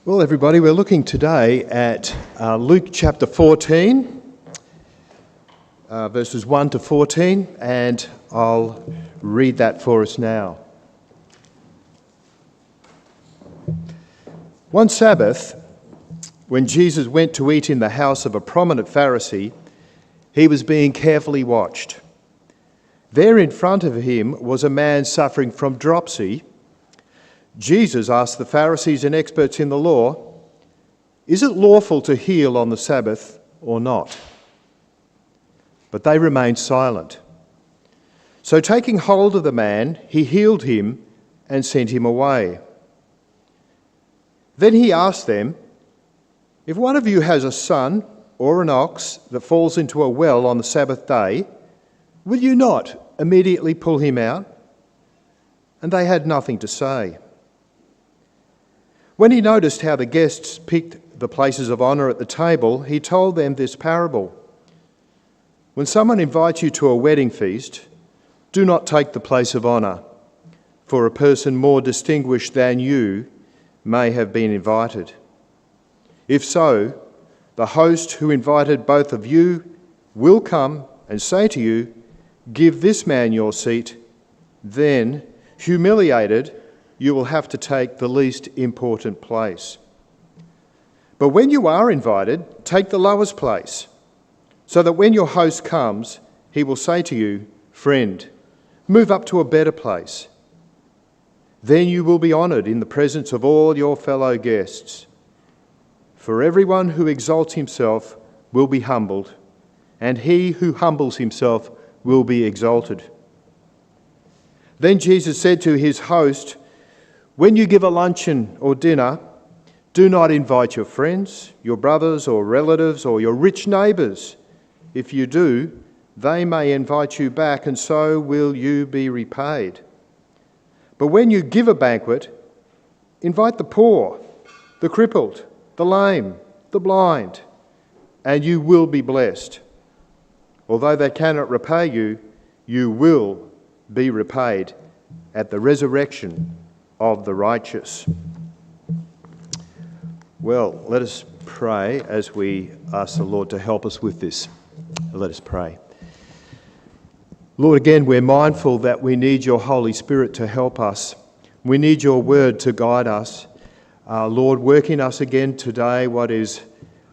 Well, everybody, we're looking today at Luke chapter 14, verses 1 to 14, and I'll read that for us now. One Sabbath, when Jesus went to eat in the house of a prominent Pharisee, he was being carefully watched. There in front of him was a man suffering from dropsy. Jesus asked the Pharisees and experts in the law, "Is it lawful to heal on the Sabbath or not?" But they remained silent. So taking hold of the man, he healed him and sent him away. Then he asked them, "If one of you has a son or an ox that falls into a well on the Sabbath day, will you not immediately pull him out?" And they had nothing to say. When he noticed how the guests picked the places of honour at the table, he told them this parable. When someone invites you to a wedding feast, do not take the place of honour, for a person more distinguished than you may have been invited. If so, the host who invited both of you will come and say to you, "Give this man your seat." Then, humiliated, you will have to take the least important place. But when you are invited, take the lowest place, so that when your host comes, he will say to you, "Friend, move up to a better place." Then you will be honoured in the presence of all your fellow guests. For everyone who exalts himself will be humbled, and he who humbles himself will be exalted. Then Jesus said to his host, "When you give a luncheon or dinner, do not invite your friends, your brothers or relatives or your rich neighbours. If you do, they may invite you back, and so will you be repaid. But when you give a banquet, invite the poor, the crippled, the lame, the blind, and you will be blessed. Although they cannot repay you, you will be repaid at the resurrection of the righteous." Well, let us pray as we ask the Lord to help us with this. Let us pray. Lord, again, we're mindful that we need your Holy Spirit to help us. We need your word to guide us. Lord, work in us again today what is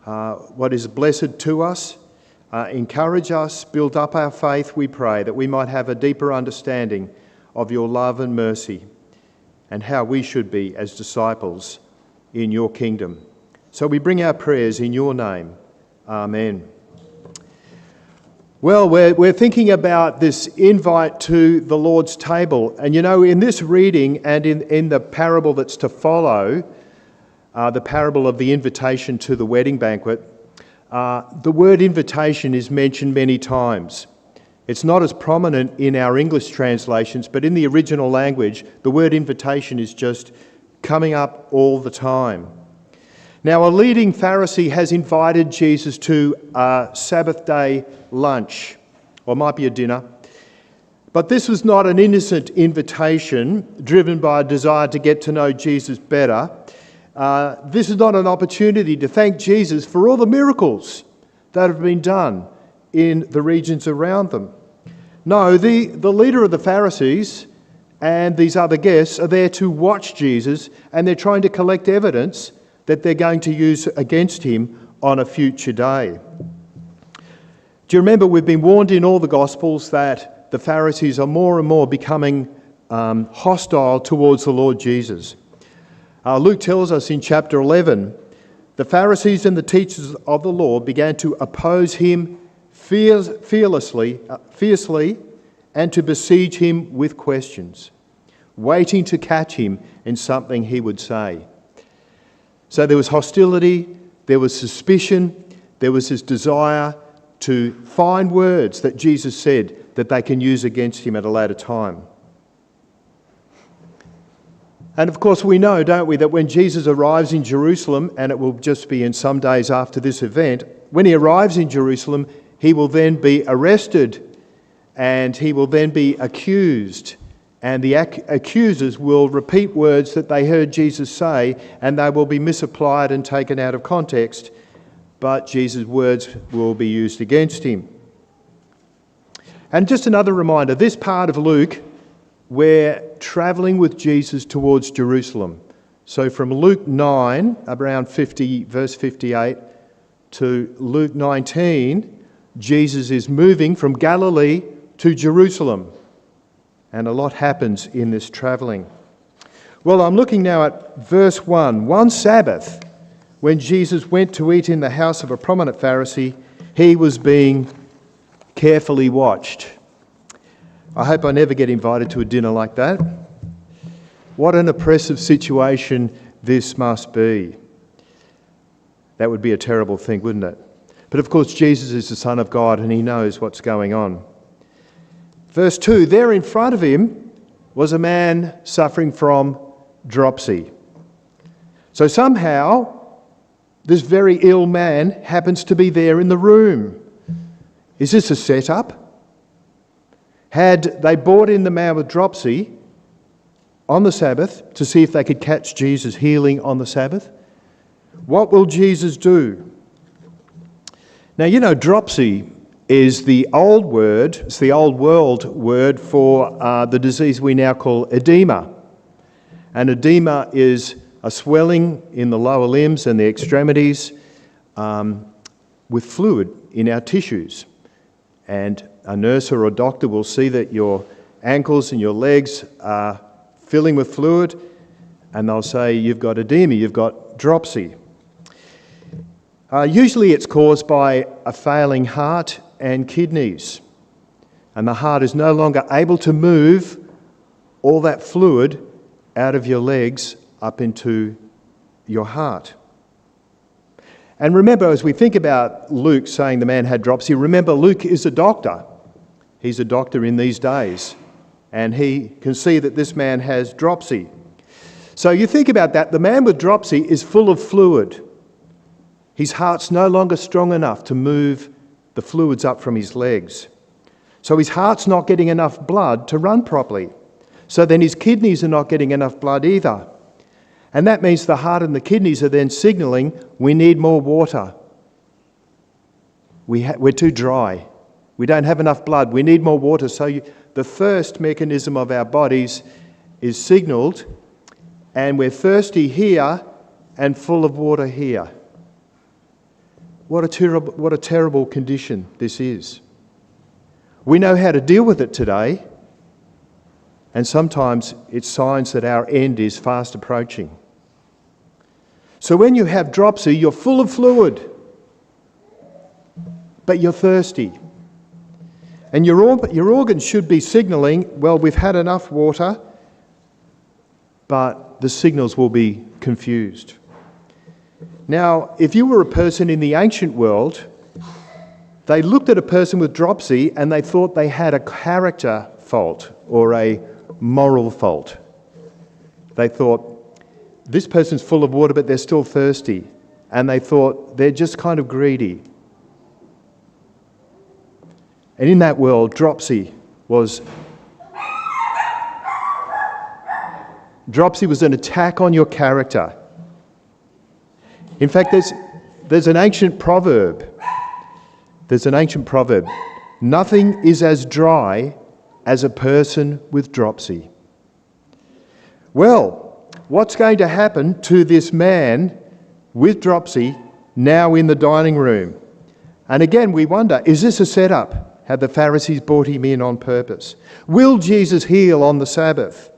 blessed to us. Encourage us, build up our faith, we pray, that we might have a deeper understanding of your love and mercy and how we should be as disciples in your kingdom. So we bring our prayers in your name. Amen. Well, we're thinking about this invite to the Lord's table. And you know, in this reading and in the parable that's to follow, the parable of the invitation to the wedding banquet, the word invitation is mentioned many times. It's not as prominent in our English translations, but in the original language, the word invitation is just coming up all the time. Now, a leading Pharisee has invited Jesus to a Sabbath day lunch, or it might be a dinner. But this was not an innocent invitation driven by a desire to get to know Jesus better. This is not an opportunity to thank Jesus for all the miracles that have been done in the regions around them. No, the leader of the Pharisees and these other guests are there to watch Jesus, and they're trying to collect evidence that they're going to use against him on a future day. Do you remember we've been warned in all the Gospels that the Pharisees are more and more becoming hostile towards the Lord Jesus? Luke tells us in chapter 11, the Pharisees and the teachers of the law began to oppose him fiercely, and to besiege him with questions, waiting to catch him in something he would say. So there was hostility, there was suspicion, there was this desire to find words that Jesus said that they can use against him at a later time. And of course we know, don't we, that when Jesus arrives in Jerusalem, and it will just be in some days after this event, when he arrives in Jerusalem, he will then be arrested and he will then be accused and the accusers will repeat words that they heard Jesus say, and they will be misapplied and taken out of context, but Jesus' words will be used against him. And just another reminder, this part of Luke, we're travelling with Jesus towards Jerusalem. So from Luke 9, around 50, verse 58, to Luke 19, Jesus is moving from Galilee to Jerusalem. And a lot happens in this travelling. Well, I'm looking now at verse 1. One Sabbath, when Jesus went to eat in the house of a prominent Pharisee, he was being carefully watched. I hope I never get invited to a dinner like that. What an oppressive situation this must be. That would be a terrible thing, wouldn't it? But of course, Jesus is the Son of God and he knows what's going on. Verse 2, there in front of him was a man suffering from dropsy. So somehow, this very ill man happens to be there in the room. Is this a setup? Had they brought in the man with dropsy on the Sabbath to see if they could catch Jesus healing on the Sabbath? What will Jesus do? Now, you know, dropsy is the old word, it's the old world word for the disease we now call edema. And edema is a swelling in the lower limbs and the extremities with fluid in our tissues. And a nurse or a doctor will see that your ankles and your legs are filling with fluid, and they'll say, you've got edema, you've got dropsy. Usually it's caused by a failing heart and kidneys, and the heart is no longer able to move all that fluid out of your legs up into your heart. And remember, as we think about Luke saying the man had dropsy, remember Luke is a doctor. He's a doctor in these days, and he can see that this man has dropsy. So you think about that, the man with dropsy is full of fluid. His heart's no longer strong enough to move the fluids up from his legs. So his heart's not getting enough blood to run properly. So then his kidneys are not getting enough blood either. And that means the heart and the kidneys are then signalling, we need more water. We're too dry. We don't have enough blood. We need more water. So the thirst mechanism of our bodies is signalled, and we're thirsty here and full of water here. What a terrible condition this is. We know how to deal with it today, and sometimes it's signs that our end is fast approaching. So when you have dropsy, you're full of fluid, but you're thirsty. And your organs should be signalling, well, we've had enough water, but the signals will be confused. Now, if you were a person in the ancient world, they looked at a person with dropsy and they thought they had a character fault or a moral fault. They thought, this person's full of water, but they're still thirsty. And they thought, they're just kind of greedy. And in that world, dropsy was an attack on your character. In fact, there's an ancient proverb. Nothing is as dry as a person with dropsy. Well, what's going to happen to this man with dropsy now in the dining room? And again, we wonder, is this a setup? Have the Pharisees brought him in on purpose? Will Jesus heal on the Sabbath?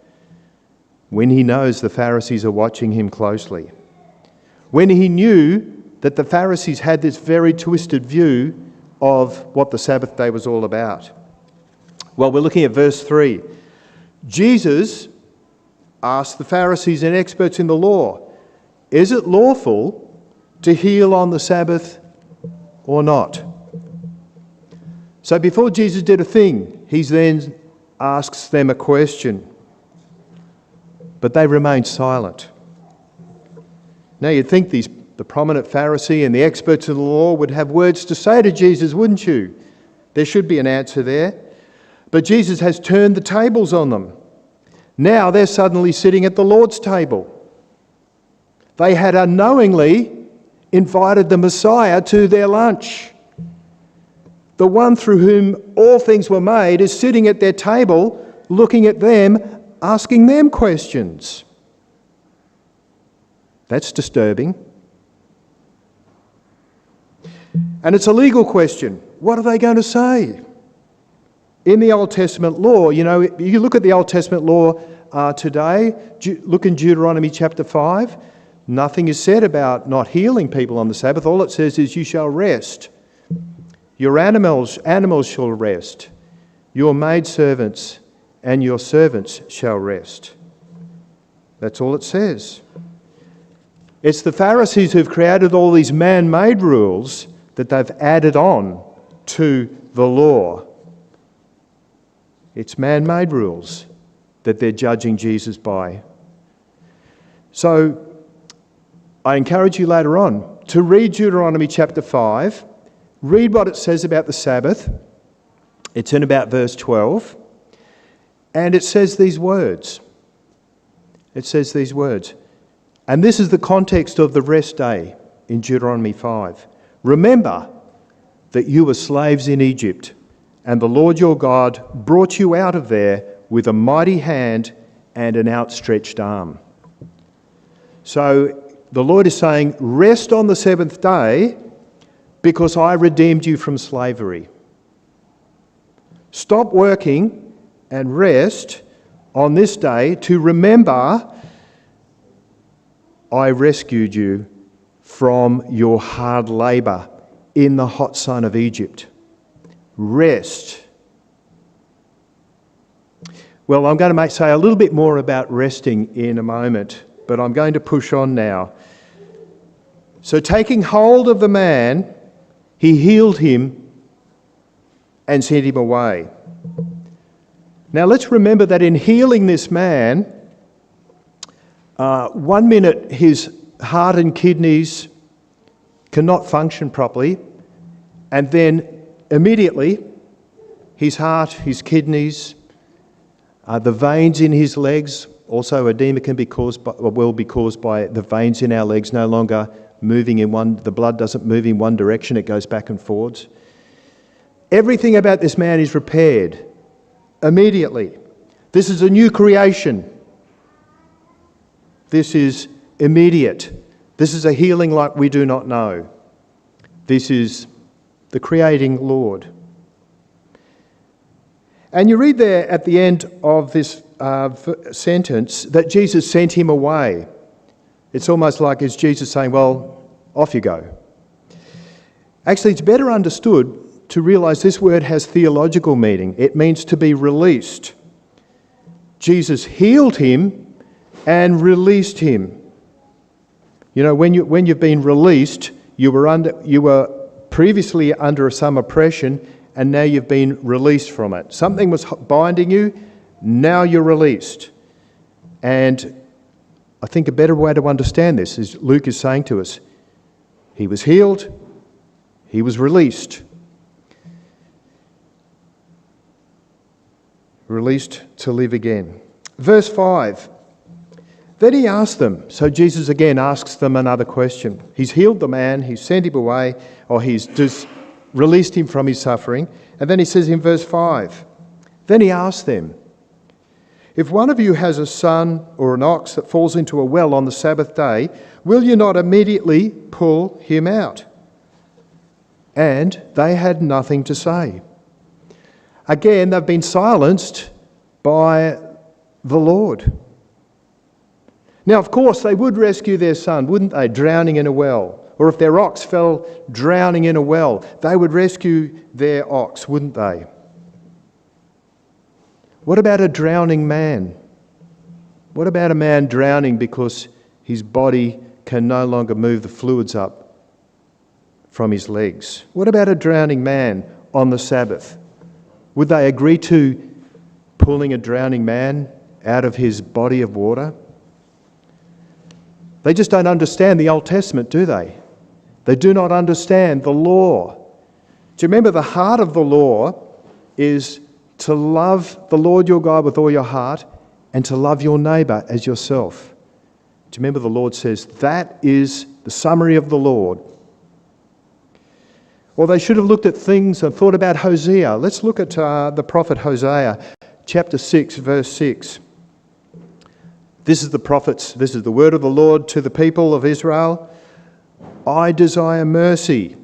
When he knows the Pharisees are watching him closely. When he knew that the Pharisees had this very twisted view of what the Sabbath day was all about. Well, we're looking at verse 3. Jesus asked the Pharisees and experts in the law, is it lawful to heal on the Sabbath or not? So before Jesus did a thing, he then asks them a question. But they remained silent. Now you'd think the prominent Pharisee and the experts in the law would have words to say to Jesus, wouldn't you? There should be an answer there. But Jesus has turned the tables on them. Now they're suddenly sitting at the Lord's table. They had unknowingly invited the Messiah to their lunch. The one through whom all things were made is sitting at their table, looking at them, asking them questions. That's disturbing. And it's a legal question. What are they going to say? In the Old Testament law, you look at the Old Testament law today, look in Deuteronomy chapter 5, nothing is said about not healing people on the Sabbath. All it says is you shall rest. Your animals shall rest. Your maidservants and your servants shall rest. That's all it says. It's the Pharisees who've created all these man-made rules that they've added on to the law. It's man-made rules that they're judging Jesus by. So I encourage you later on to read Deuteronomy chapter 5, read what it says about the Sabbath. It's in about verse 12, and it says these words. It says these words. And this is the context of the rest day in Deuteronomy 5. Remember that you were slaves in Egypt, and the Lord your God brought you out of there with a mighty hand and an outstretched arm. So the Lord is saying, rest on the seventh day because I redeemed you from slavery. Stop working and rest on this day to remember I rescued you from your hard labour in the hot sun of Egypt. Rest. Well, I'm going to say a little bit more about resting in a moment, but I'm going to push on now. So taking hold of the man, he healed him and sent him away. Now let's remember that in healing this man, 1 minute his heart and kidneys cannot function properly, and then immediately his heart, his kidneys, the veins in his legs, also edema will be caused by the veins in our legs no longer moving in one, the blood doesn't move in one direction, it goes back and forwards. Everything about this man is repaired immediately. This is a new creation. This is immediate. This is a healing like we do not know. This is the creating Lord. And you read there at the end of this sentence that Jesus sent him away. It's almost like it's Jesus saying, well, off you go. Actually, it's better understood to realise this word has theological meaning. It means to be released. Jesus healed him and released him. You know, when you've been released, you were previously under some oppression, and now you've been released from it. Something was binding you, now you're released. And I think a better way to understand this is Luke is saying to us, he was healed, he was released. Released to live again. Verse 5. Then he asked them, so Jesus again asks them another question. He's healed the man, he's sent him away, or he's just released him from his suffering. And then he says in verse 5, then he asked them, if one of you has a son or an ox that falls into a well on the Sabbath day, will you not immediately pull him out? And they had nothing to say. Again, they've been silenced by the Lord. Now, of course, they would rescue their son, wouldn't they, drowning in a well? Or if their ox fell drowning in a well, they would rescue their ox, wouldn't they? What about a drowning man? What about a man drowning because his body can no longer move the fluids up from his legs? What about a drowning man on the Sabbath? Would they agree to pulling a drowning man out of his body of water? They just don't understand the Old Testament, do they? They do not understand the law. Do you remember the heart of the law is to love the Lord your God with all your heart and to love your neighbour as yourself. Do you remember the Lord says, that is the summary of the Lord. Well, they should have looked at things and thought about Hosea. Let's look at the prophet Hosea, chapter 6, verse 6. This is the word of the Lord to the people of Israel. I desire mercy,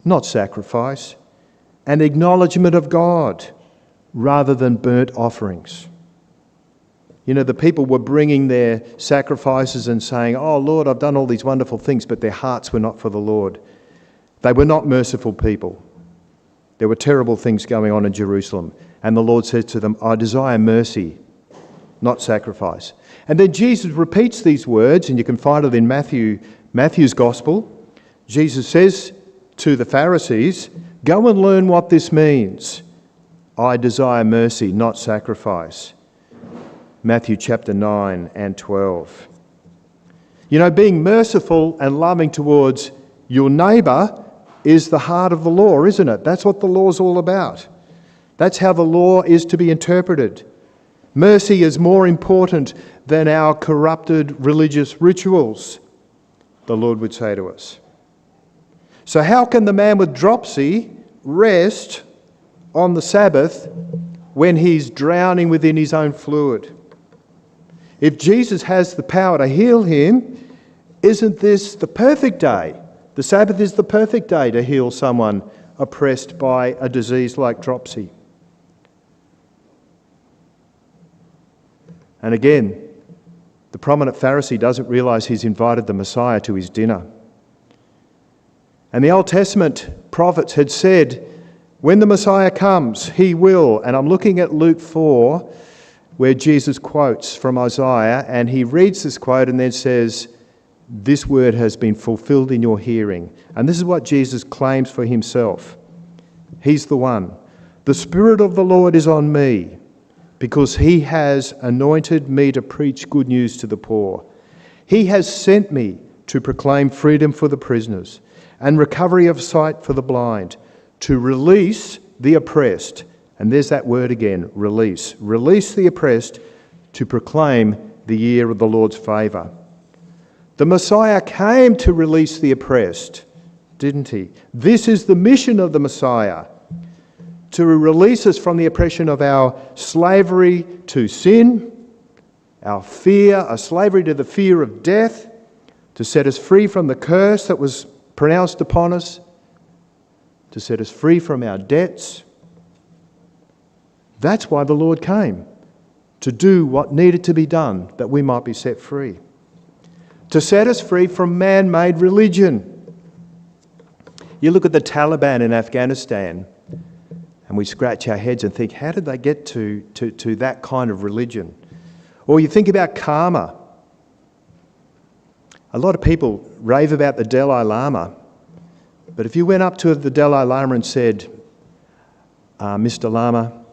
not sacrifice, and acknowledgement of God, rather than burnt offerings. You know, the people were bringing their sacrifices and saying, oh Lord, I've done all these wonderful things, but their hearts were not for the Lord. They were not merciful people. There were terrible things going on in Jerusalem. And the Lord said to them, I desire mercy, not sacrifice. And then Jesus repeats these words, and you can find it in Matthew's Gospel. Jesus says to the Pharisees, go and learn what this means. I desire mercy, not sacrifice. Matthew chapter 9 and 12. You know, being merciful and loving towards your neighbour is the heart of the law, isn't it? That's what the law's all about. That's how the law is to be interpreted. Mercy is more important than our corrupted religious rituals, the Lord would say to us. So how can the man with dropsy rest on the Sabbath when he's drowning within his own fluid? If Jesus has the power to heal him, isn't this the perfect day? The Sabbath is the perfect day to heal someone oppressed by a disease like dropsy. And again, the prominent Pharisee doesn't realise he's invited the Messiah to his dinner. And the Old Testament prophets had said, when the Messiah comes, he will. And I'm looking at Luke 4, where Jesus quotes from Isaiah, and he reads this quote and then says, this word has been fulfilled in your hearing. And this is what Jesus claims for himself. He's the one. The Spirit of the Lord is on me, because he has anointed me to preach good news to the poor. He has sent me to proclaim freedom for the prisoners and recovery of sight for the blind, to release the oppressed. And there's that word again, release. Release the oppressed, to proclaim the year of the Lord's favour. The Messiah came to release the oppressed, didn't he? This is the mission of the Messiah, to release us from the oppression of our slavery to sin, our fear, our slavery to the fear of death, to set us free from the curse that was pronounced upon us, to set us free from our debts. That's why the Lord came, to do what needed to be done that we might be set free. To set us free from man-made religion. You look at the Taliban in Afghanistan and we scratch our heads and think, how did they get to that kind of religion? Or you think about karma. A lot of people rave about the Dalai Lama, but if you went up to the Dalai Lama and said, Mr. Lama,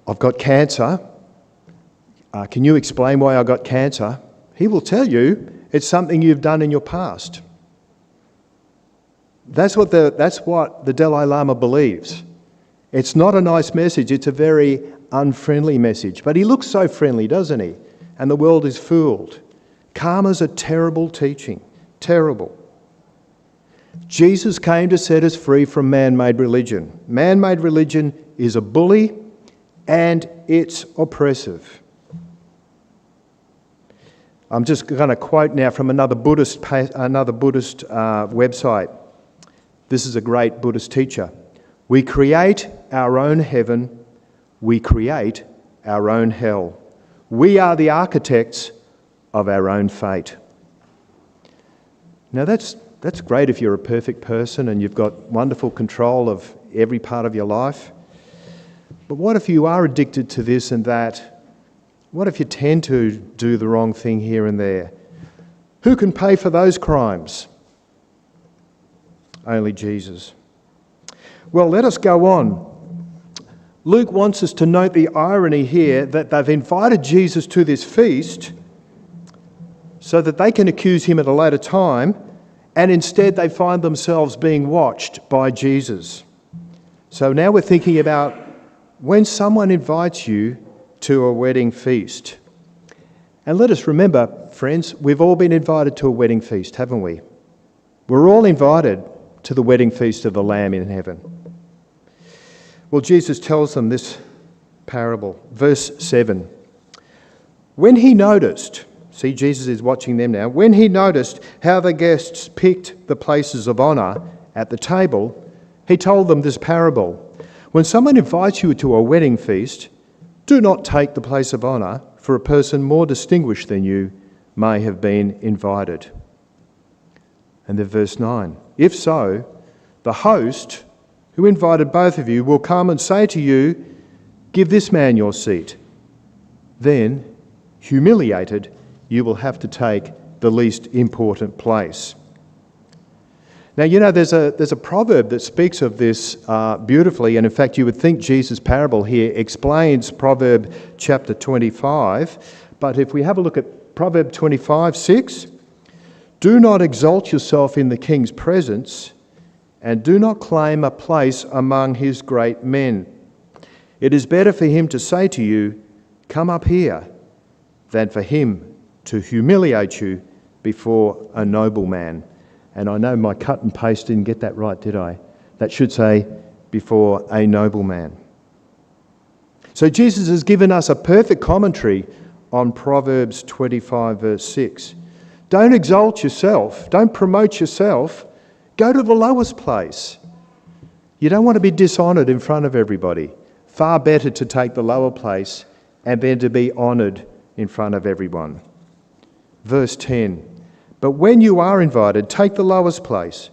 I've got cancer. Can you explain why I got cancer? He will tell you it's something you've done in your past. That's what the Dalai Lama believes. It's not a nice message, it's a very unfriendly message. But he looks so friendly, doesn't he? And the world is fooled. Karma's a terrible teaching. Terrible. Jesus came to set us free from man-made religion. Man-made religion is a bully and it's oppressive. I'm just going to quote now from another Buddhist website. This is a great Buddhist teacher. We create our own heaven. We create our own hell. We are the architects of our own fate. Now that's great if you're a perfect person and you've got wonderful control of every part of your life. But what if you are addicted to this and that? What if you tend to do the wrong thing here and there? Who can pay for those crimes? Only Jesus. Well, let us go on. Luke wants us to note the irony here that they've invited Jesus to this feast so that they can accuse him at a later time, and instead they find themselves being watched by Jesus. So now we're thinking about when someone invites you to a wedding feast, and let us remember, friends, we've all been invited to a wedding feast, haven't we? We're all invited to the wedding feast of the Lamb in heaven. Well, Jesus tells them this parable. Verse 7. When he noticed, see, Jesus is watching them now, when he noticed how the guests picked the places of honour at the table, he told them this parable. When someone invites you to a wedding feast, do not take the place of honour, for a person more distinguished than you may have been invited. And then verse 9. If so, the host who invited both of you will come and say to you, give this man your seat. Then, humiliated, you will have to take the least important place. Now, you know, there's a proverb that speaks of this beautifully, and in fact, you would think Jesus' parable here explains Proverb chapter 25. But if we have a look at Proverb 25:6, do not exalt yourself in the king's presence, and do not claim a place among his great men. It is better for him to say to you, come up here, than for him to humiliate you before a nobleman. And I know my cut and paste didn't get that right, did I? That should say, before a nobleman. So Jesus has given us a perfect commentary on Proverbs 25 verse 6. Don't exalt yourself, don't promote yourself, go to the lowest place. You don't want to be dishonoured in front of everybody. Far better to take the lower place and then to be honoured in front of everyone. Verse 10. But when you are invited, take the lowest place,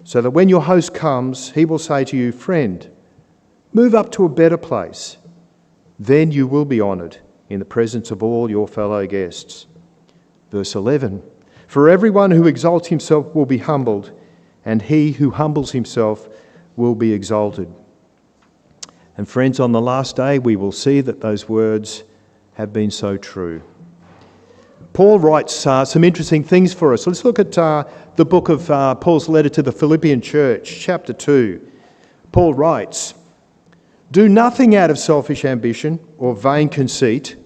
so that when your host comes, he will say to you, friend, move up to a better place. Then you will be honoured in the presence of all your fellow guests. Verse 11. For everyone who exalts himself will be humbled, and he who humbles himself will be exalted. And friends, on the last day, we will see that those words have been so true. Paul writes some interesting things for us. Let's look at the book of Paul's letter to the Philippian church, chapter 2. Paul writes, do nothing out of selfish ambition or vain conceit.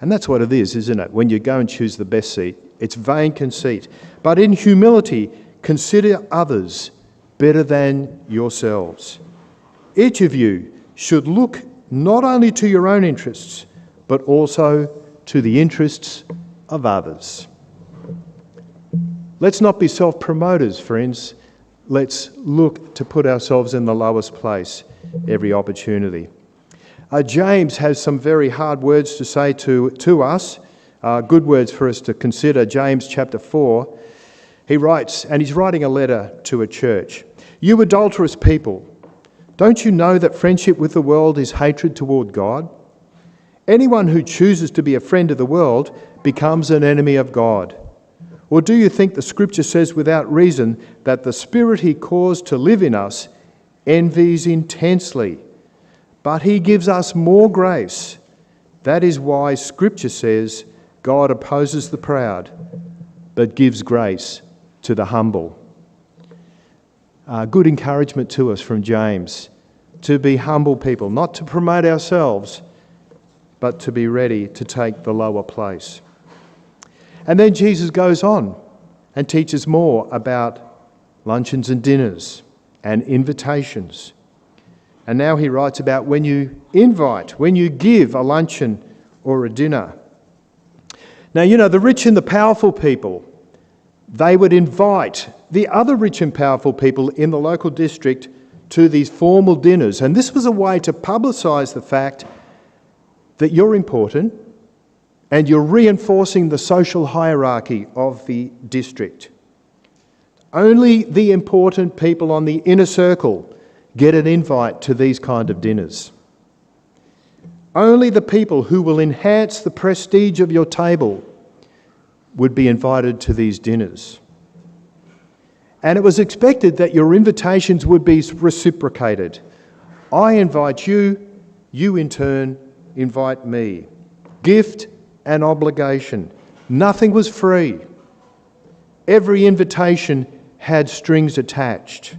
And that's what it is, isn't it? When you go and choose the best seat, it's vain conceit. But in humility, consider others better than yourselves. Each of you should look not only to your own interests, but also to the interests of others. Let's not be self-promoters, friends. Let's look to put ourselves in the lowest place every opportunity. James has some very hard words to say to us, good words for us to consider. James chapter 4, he writes, and he's writing a letter to a church. You adulterous people, don't you know that friendship with the world is hatred toward God? Anyone who chooses to be a friend of the world becomes an enemy of God. Or do you think the Scripture says without reason that the Spirit he caused to live in us envies intensely, but he gives us more grace? That is why Scripture says God opposes the proud, but gives grace to the humble. Good encouragement to us from James to be humble people, not to promote ourselves, but to be ready to take the lower place. And then Jesus goes on and teaches more about luncheons and dinners and invitations. And now he writes about when you invite, when you give a luncheon or a dinner. Now, you know, the rich and the powerful people, they would invite the other rich and powerful people in the local district to these formal dinners. And this was a way to publicise the fact that you're important and you're reinforcing the social hierarchy of the district. Only the important people on the inner circle get an invite to these kind of dinners. Only the people who will enhance the prestige of your table would be invited to these dinners. And it was expected that your invitations would be reciprocated. I invite you, you in turn invite me. Gift and obligation. Nothing was free. Every invitation had strings attached.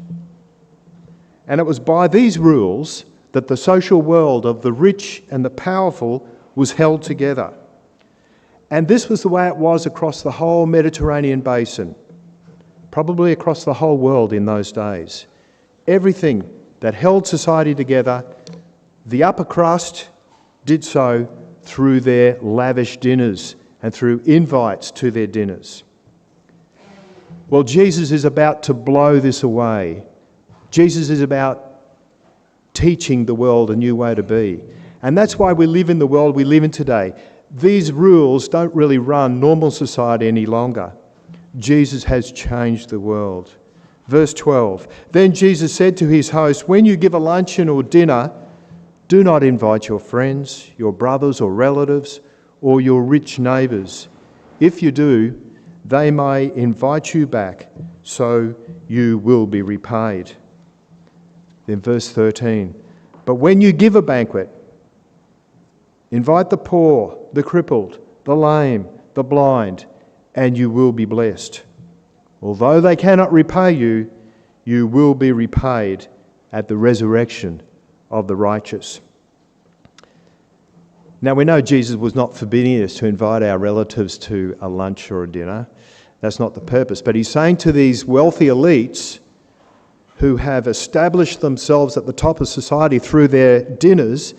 And it was by these rules that the social world of the rich and the powerful was held together. And this was the way it was across the whole Mediterranean basin, probably across the whole world in those days. Everything that held society together, the upper crust did so through their lavish dinners and through invites to their dinners. Well, Jesus is about to blow this away. Jesus is about teaching the world a new way to be. And that's why we live in the world we live in today. These rules don't really run normal society any longer. Jesus has changed the world. Verse 12, then Jesus said to his host, when you give a luncheon or dinner, do not invite your friends, your brothers or relatives, or your rich neighbours. If you do, they may invite you back, so you will be repaid. Then verse 13, but when you give a banquet, invite the poor, the crippled, the lame, the blind, and you will be blessed. Although they cannot repay you, you will be repaid at the resurrection of the righteous. Now we know Jesus was not forbidding us to invite our relatives to a lunch or a dinner. That's not the purpose. But he's saying to these wealthy elites who have established themselves at the top of society through their dinners,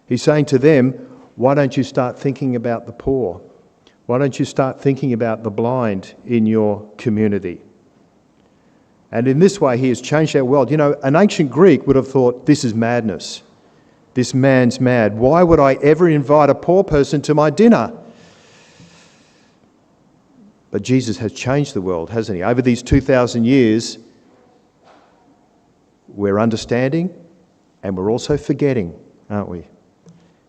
he's saying to them, why don't you start thinking about the poor? Why don't you start thinking about the blind in your community? And in this way, he has changed our world. You know, an ancient Greek would have thought, this is madness. This man's mad. Why would I ever invite a poor person to my dinner? But Jesus has changed the world, hasn't he? Over these 2,000 years, we're understanding and we're also forgetting, aren't we?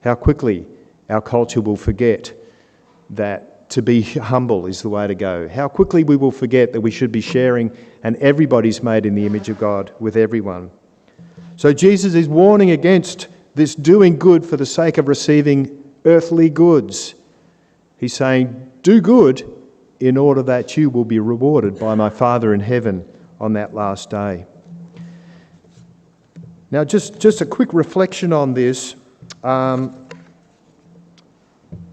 How quickly our culture will forget that to be humble is the way to go. How quickly we will forget that we should be sharing and everybody's made in the image of God with everyone. So Jesus is warning against this doing good for the sake of receiving earthly goods. He's saying, do good in order that you will be rewarded by my Father in heaven on that last day. Now, just a quick reflection on this.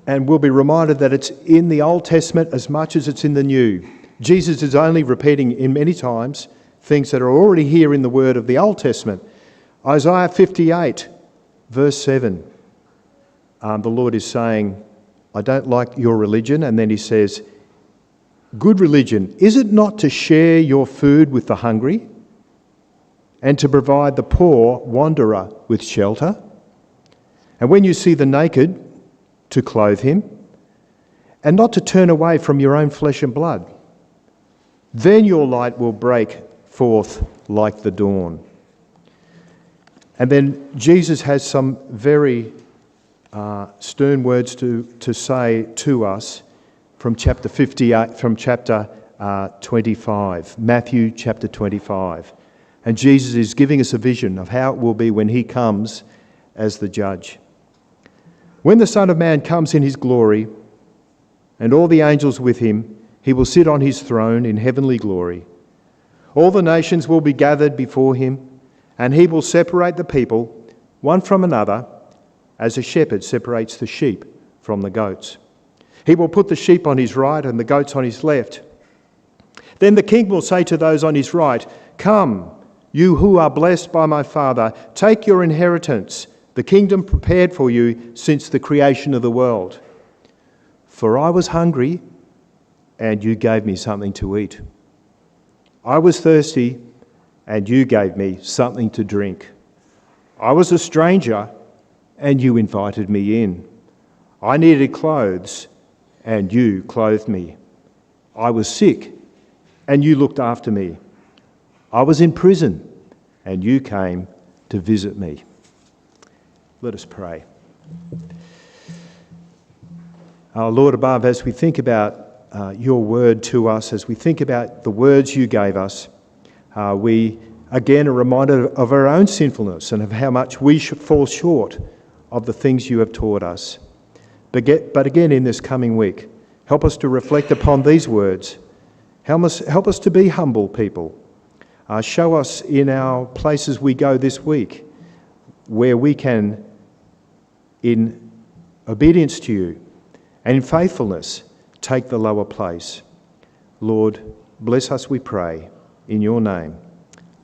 And we'll be reminded that it's in the Old Testament as much as it's in the New. Jesus is only repeating in many times things that are already here in the word of the Old Testament. Isaiah 58, verse 7, the Lord is saying, I don't like your religion. And then he says, good religion, is it not to share your food with the hungry and to provide the poor wanderer with shelter? And when you see the naked, to clothe him, and not to turn away from your own flesh and blood. Then your light will break forth like the dawn. And then Jesus has some very stern words to say to us from chapter 58, from chapter 25, Matthew chapter 25. And Jesus is giving us a vision of how it will be when he comes as the judge. When the Son of Man comes in his glory, and all the angels with him, he will sit on his throne in heavenly glory. All the nations will be gathered before him, and he will separate the people, one from another, as a shepherd separates the sheep from the goats. He will put the sheep on his right and the goats on his left. Then the king will say to those on his right, come, you who are blessed by my Father, take your inheritance, the kingdom prepared for you since the creation of the world. For I was hungry, and you gave me something to eat. I was thirsty, and you gave me something to drink. I was a stranger, and you invited me in. I needed clothes, and you clothed me. I was sick, and you looked after me. I was in prison, and you came to visit me. Let us pray. Our Lord above, as we think about your word to us, as we think about the words you gave us, we again are reminded of our own sinfulness and of how much we should fall short of the things you have taught us. But again, in this coming week, help us to reflect upon these words. Help us to be humble people. Show us in our places we go this week where we can, in obedience to you and in faithfulness, take the lower place. Lord, bless us, we pray, in your name.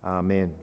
Amen.